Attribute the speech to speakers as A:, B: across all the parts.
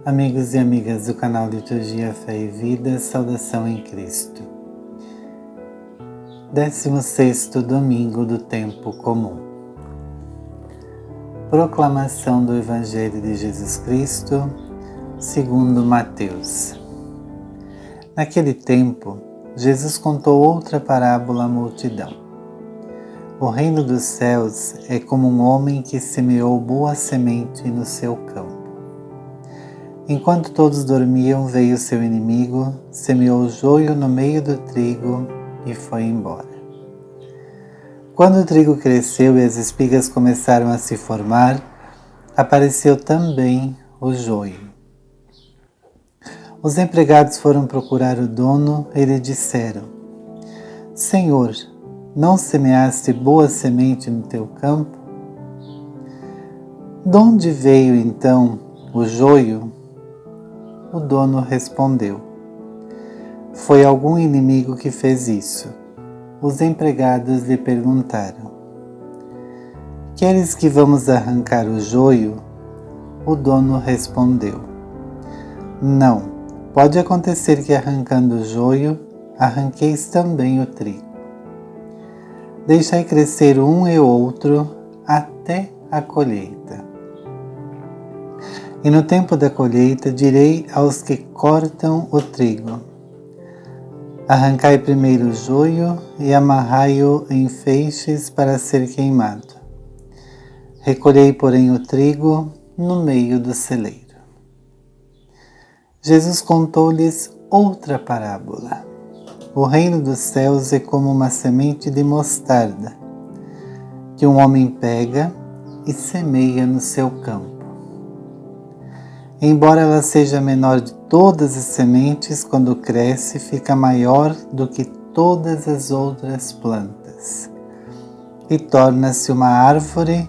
A: Amigos e amigas do canal Liturgia, Fé e Vida, saudação em Cristo. 16º domingo do tempo comum. Proclamação do Evangelho de Jesus Cristo, segundo Mateus. Naquele tempo, Jesus contou outra parábola à multidão. O reino dos céus é como um homem que semeou boa semente no seu campo. Enquanto todos dormiam, veio seu inimigo, semeou o joio no meio do trigo e foi embora. Quando o trigo cresceu e as espigas começaram a se formar, apareceu também o joio. Os empregados foram procurar o dono e lhe disseram: Senhor, não semeaste boa semente no teu campo? De onde veio então o joio? O dono respondeu: Foi algum inimigo que fez isso. Os empregados lhe perguntaram: Queres que vamos arrancar o joio? O dono respondeu: Não, pode acontecer que arrancando o joio, arranqueis também o trigo. Deixai crescer um e outro até a colheita. E no tempo da colheita direi aos que cortam o trigo: Arrancai primeiro o joio e amarrai-o em feixes para ser queimado. Recolhei, porém, o trigo no meio do celeiro. Jesus contou-lhes outra parábola. O reino dos céus é como uma semente de mostarda, que um homem pega e semeia no seu campo. Embora ela seja a menor de todas as sementes, quando cresce, fica maior do que todas as outras plantas e torna-se uma árvore,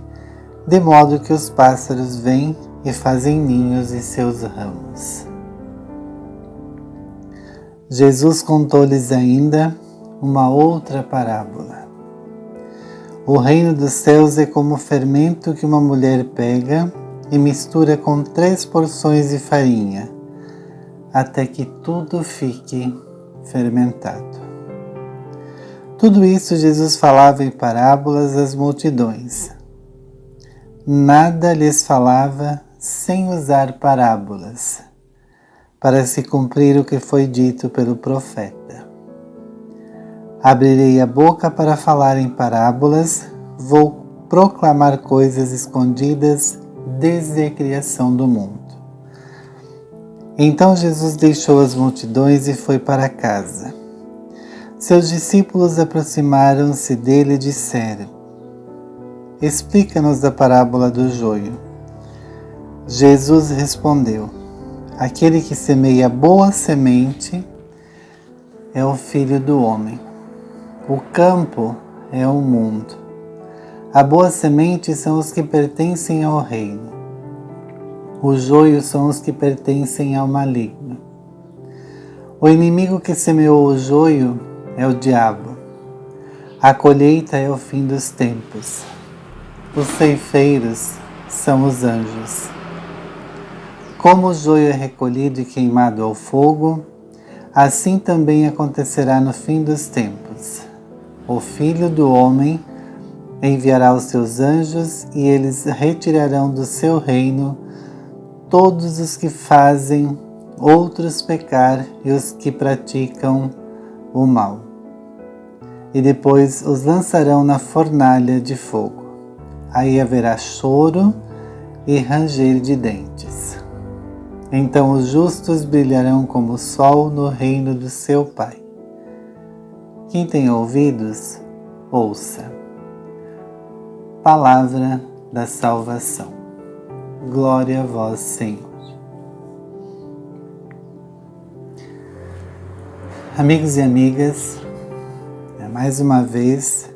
A: de modo que os pássaros vêm e fazem ninhos em seus ramos. Jesus contou-lhes ainda uma outra parábola. O reino dos céus é como o fermento que uma mulher pega e mistura com 3 porções de farinha, até que tudo fique fermentado. Tudo isso Jesus falava em parábolas às multidões. Nada lhes falava sem usar parábolas, para se cumprir o que foi dito pelo profeta. Abrirei a boca para falar em parábolas, vou proclamar coisas escondidas desde a criação do mundo. Então Jesus deixou as multidões e foi para casa. Seus discípulos aproximaram-se dele e disseram: Explica-nos a parábola do joio. Jesus respondeu: Aquele que semeia boa semente é o Filho do Homem. O campo é o mundo. A boa semente são os que pertencem ao reino. O joio são os que pertencem ao maligno. O inimigo que semeou o joio é o diabo. A colheita é o fim dos tempos. Os ceifeiros são os anjos. Como o joio é recolhido e queimado ao fogo, assim também acontecerá no fim dos tempos. O Filho do Homem enviará os seus anjos e eles retirarão do seu reino todos os que fazem outros pecar e os que praticam o mal. E depois os lançarão na fornalha de fogo. Aí haverá choro e ranger de dentes. Então os justos brilharão como o sol no reino do seu Pai. Quem tem ouvidos, ouça. Palavra da salvação. Glória a vós, Senhor. Amigos e amigas, mais uma vez,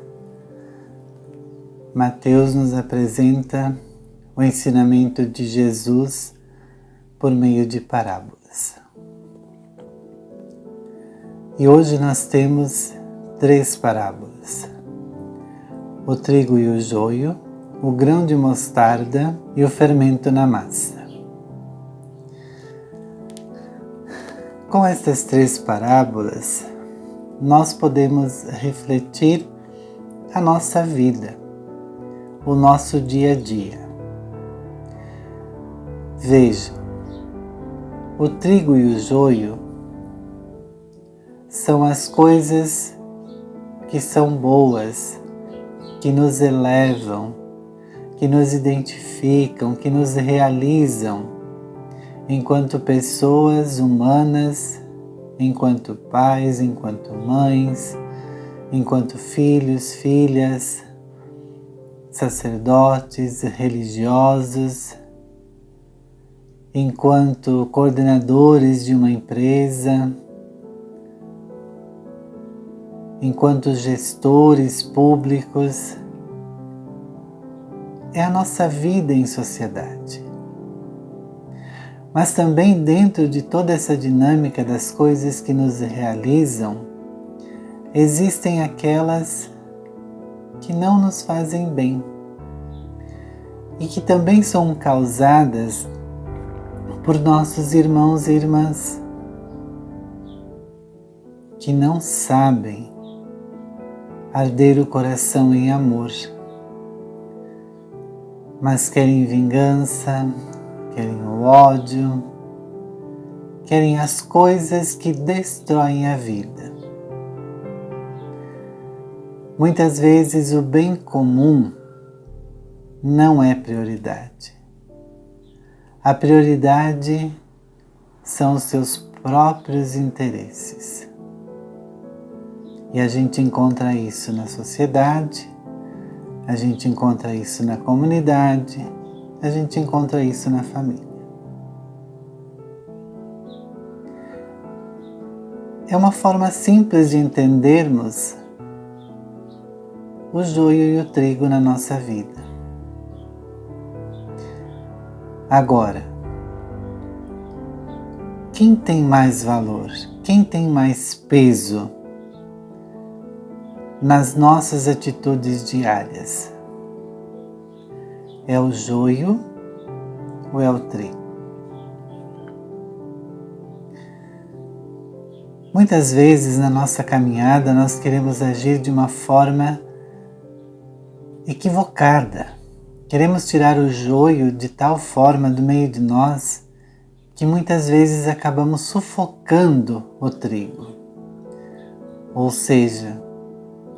A: Mateus nos apresenta o ensinamento de Jesus por meio de parábolas. E hoje nós temos 3 parábolas: o trigo e o joio, o grão de mostarda e o fermento na massa. Com estas 3 parábolas, nós podemos refletir a nossa vida, o nosso dia a dia. Veja, o trigo e o joio são as coisas que são boas, que nos elevam, que nos identificam, que nos realizam enquanto pessoas humanas, enquanto pais, enquanto mães, enquanto filhos, filhas, sacerdotes, religiosos, enquanto coordenadores de uma empresa, enquanto gestores públicos. É a nossa vida em sociedade. Mas também dentro de toda essa dinâmica das coisas que nos realizam, existem aquelas que não nos fazem bem e que também são causadas por nossos irmãos e irmãs que não sabem arder o coração em amor, mas querem vingança, querem o ódio, querem as coisas que destroem a vida. Muitas vezes o bem comum não é prioridade. A prioridade são os seus próprios interesses. E a gente encontra isso na sociedade, a gente encontra isso na comunidade, a gente encontra isso na família. É uma forma simples de entendermos o joio e o trigo na nossa vida. Agora, quem tem mais valor? Quem tem mais peso nas nossas atitudes diárias? É o joio ou é o trigo? Muitas vezes na nossa caminhada nós queremos agir de uma forma equivocada. Queremos tirar o joio de tal forma do meio de nós que muitas vezes acabamos sufocando o trigo. Ou seja,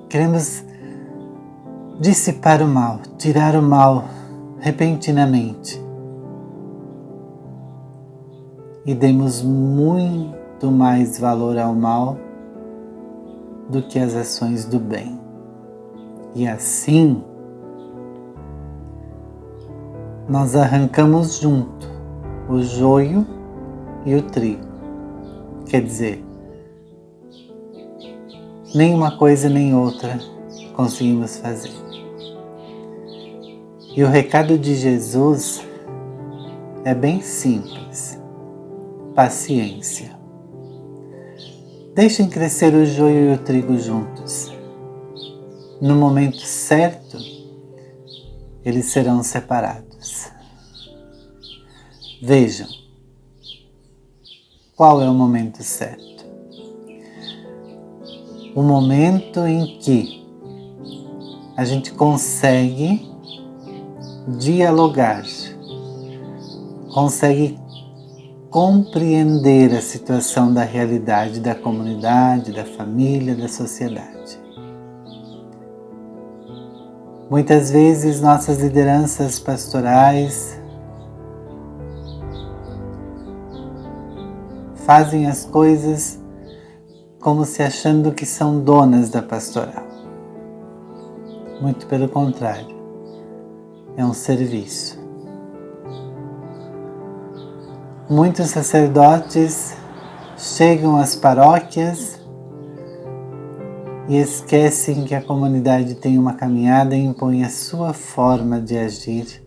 A: queremos dissipar o mal, tirar o mal repentinamente. E demos muito mais valor ao mal do que às ações do bem. E assim, nós arrancamos junto o joio e o trigo. Quer dizer, nem uma coisa nem outra conseguimos fazer. E o recado de Jesus é bem simples: paciência. Deixem crescer o joio e o trigo juntos. No momento certo, eles serão separados. Vejam, qual é o momento certo? O momento em que a gente consegue dialogar, consegue compreender a situação da realidade da comunidade, da família, da sociedade. Muitas vezes nossas lideranças pastorais fazem as coisas como se achando que são donas da pastoral. Muito pelo contrário, é um serviço. Muitos sacerdotes chegam às paróquias e esquecem que a comunidade tem uma caminhada e impõe a sua forma de agir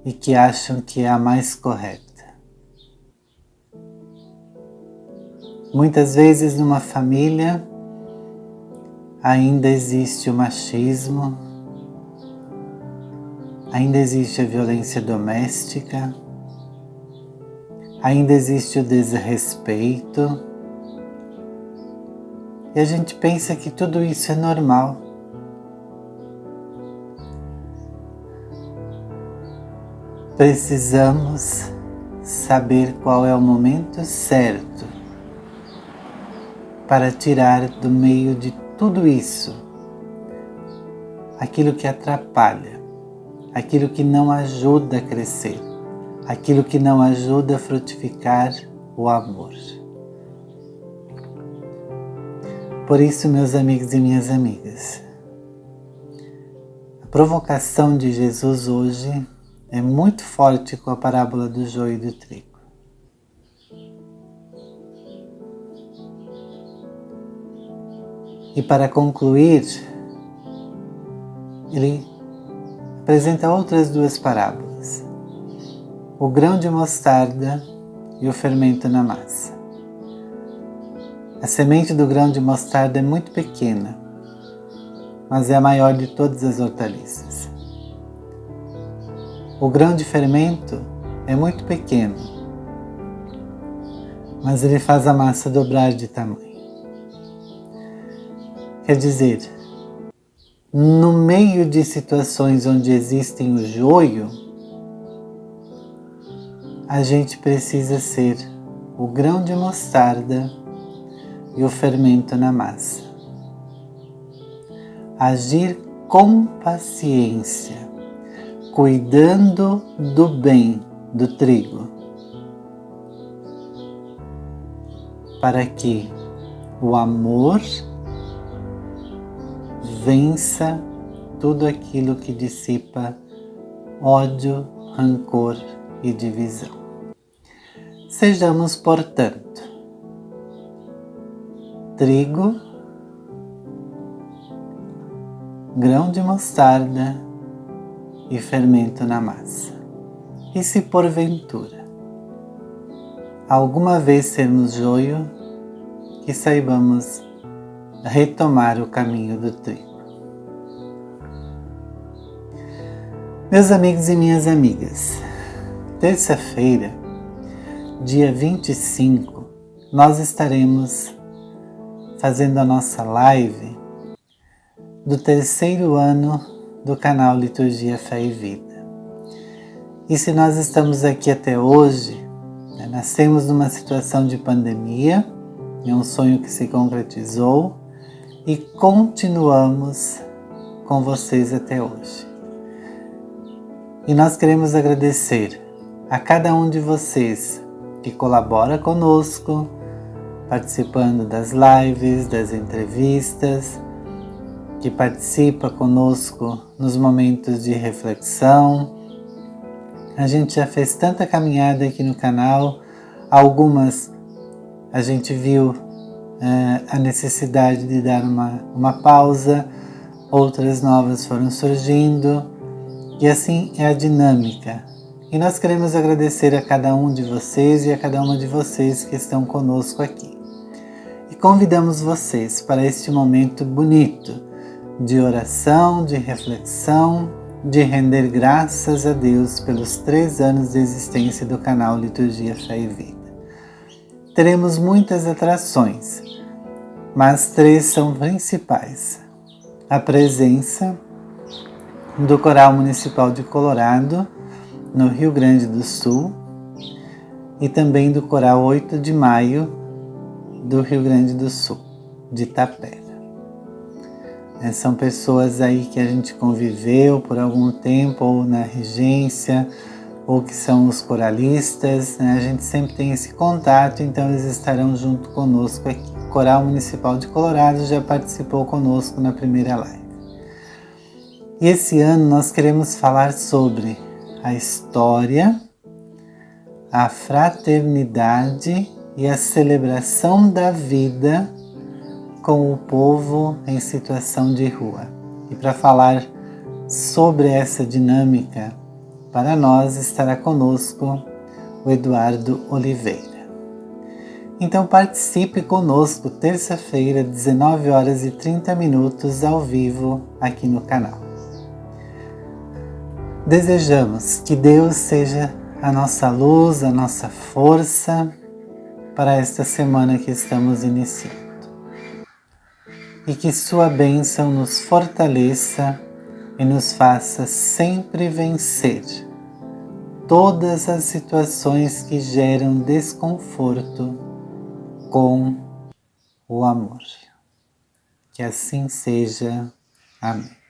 A: e que acham que é a mais correta. Muitas vezes numa família ainda existe o machismo, ainda existe a violência doméstica, ainda existe o desrespeito, e a gente pensa que tudo isso é normal. Precisamos saber qual é o momento certo para tirar do meio de tudo isso aquilo que atrapalha, aquilo que não ajuda a crescer, aquilo que não ajuda a frutificar o amor. Por isso, meus amigos e minhas amigas, a provocação de Jesus hoje é muito forte com a parábola do joio e do trigo. E para concluir, ele apresenta outras duas parábolas: o grão de mostarda e o fermento na massa. A semente do grão de mostarda é muito pequena, mas é a maior de todas as hortaliças. O grão de fermento é muito pequeno, mas ele faz a massa dobrar de tamanho. Quer dizer, no meio de situações onde existem o joio, a gente precisa ser o grão de mostarda e o fermento na massa. Agir com paciência, cuidando do bem do trigo, para que o amor vença tudo aquilo que dissipa ódio, rancor e divisão. Sejamos, portanto, trigo, grão de mostarda e fermento na massa. E se porventura alguma vez sermos joio, que saibamos retomar o caminho do trigo. Meus amigos e minhas amigas, terça-feira, dia 25, nós estaremos fazendo a nossa live do terceiro ano do canal Liturgia, Fé e Vida. E se nós estamos aqui até hoje, nascemos numa situação de pandemia, é um sonho que se concretizou e continuamos com vocês até hoje. E nós queremos agradecer a cada um de vocês que colabora conosco, participando das lives, das entrevistas, que participa conosco nos momentos de reflexão. A gente já fez tanta caminhada aqui no canal, algumas a gente viu a necessidade de dar uma pausa, outras novas foram surgindo, e assim é a dinâmica. E nós queremos agradecer a cada um de vocês e a cada uma de vocês que estão conosco aqui. E convidamos vocês para este momento bonito de oração, de reflexão, de render graças a Deus pelos 3 anos de existência do canal Liturgia, Fé e Vida. Teremos muitas atrações, mas 3 são principais: a presença do Coral Municipal de Colorado, no Rio Grande do Sul, e também do Coral 8 de Maio, do Rio Grande do Sul, de Itapera. São pessoas aí que a gente conviveu por algum tempo, ou na regência, ou que são os coralistas, né? A gente sempre tem esse contato, então eles estarão junto conosco aqui. O Coral Municipal de Colorado já participou conosco na primeira live. E esse ano nós queremos falar sobre a história, a fraternidade e a celebração da vida com o povo em situação de rua. E para falar sobre essa dinâmica, para nós estará conosco o Eduardo Oliveira. Então participe conosco terça-feira, 19h30, ao vivo aqui no canal. Desejamos que Deus seja a nossa luz, a nossa força para esta semana que estamos iniciando. E que sua bênção nos fortaleça e nos faça sempre vencer todas as situações que geram desconforto com o amor. Que assim seja. Amém.